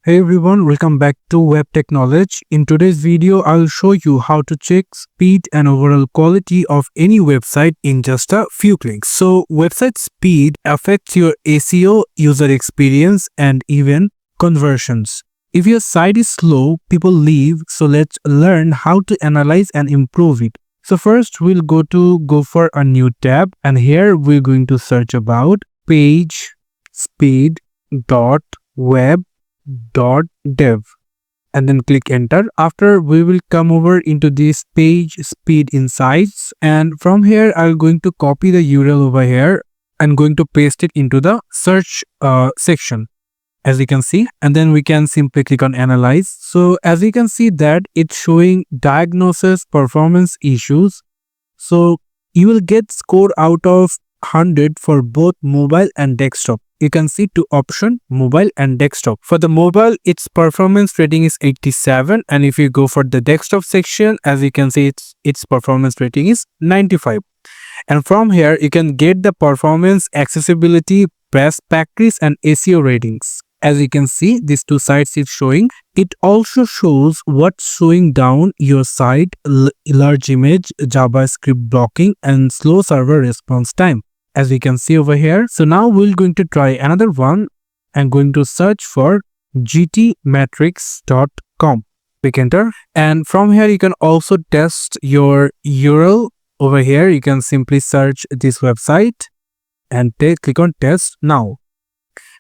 Hey everyone, welcome back to Web Tech Knowledge. In today's video, I'll show you how to check speed and overall quality of any website in just a few clicks. So, website speed affects your SEO, user experience, and even conversions. If your site is slow, people leave. So, let's learn how to analyze and improve it. So, first we'll go for a new tab, and here we're going to search about pagespeed.web.dev and then click enter. After, we will come over into this page speed insights, and from here I'm going to copy the URL over here and going to paste it into the search section, as you can see, and then we can simply click on analyze. So as you can see that it's showing diagnosis performance issues. So you will get score out of 100 for both mobile and desktop. You can see two option, mobile and desktop. For the mobile, its performance rating is 87, and if you go for the desktop section, as you can see, its performance rating is 95. And from here you can get the performance, accessibility, best practice, and SEO ratings. As you can see, these two sites is showing. It also shows what's showing down your site, large image, JavaScript blocking, and slow server response time, as we can see over here. So now we're going to try another one. I'm going to search for GTmetrix.com. Click enter, and from here you can also test your URL. Over here you can simply search this website and click on test now.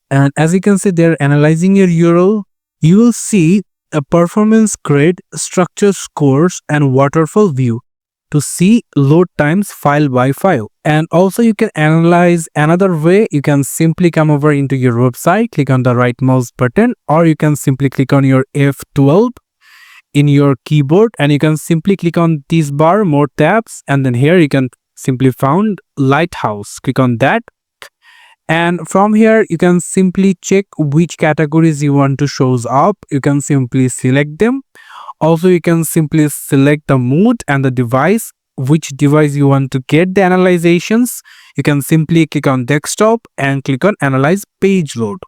And as you can see, they're analyzing your URL. You will see a performance grade, structure scores, and waterfall view to see load times file by file. And also you can analyze another way. You can simply come over into your website, click on the right mouse button, or you can simply click on your F12 in your keyboard, and you can simply click on this bar, more tabs, and then here you can simply found lighthouse. Click on that. And from here, you can simply check which categories you want to shows up. You can simply select them. Also, you can simply select the mode and the device, which device you want to get the analyzations. You can simply click on desktop and click on analyze page load.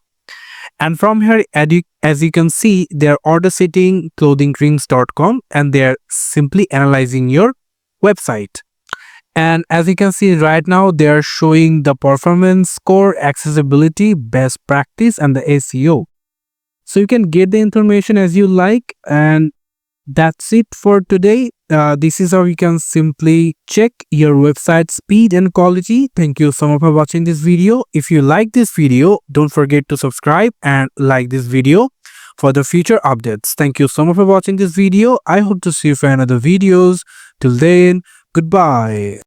And from here, as you can see, they're order setting clothingrings.com, and they're simply analyzing your website. And as you can see right now, they are showing the performance score, accessibility, best practice, and the SEO. So you can get the information as you like, and that's it for today. This is how you can simply check your website speed and quality. Thank you so much for watching this video. If you like this video, don't forget to subscribe and like this video for the future updates. Thank you so much for watching this video. I hope to see you for another videos. Till then, goodbye.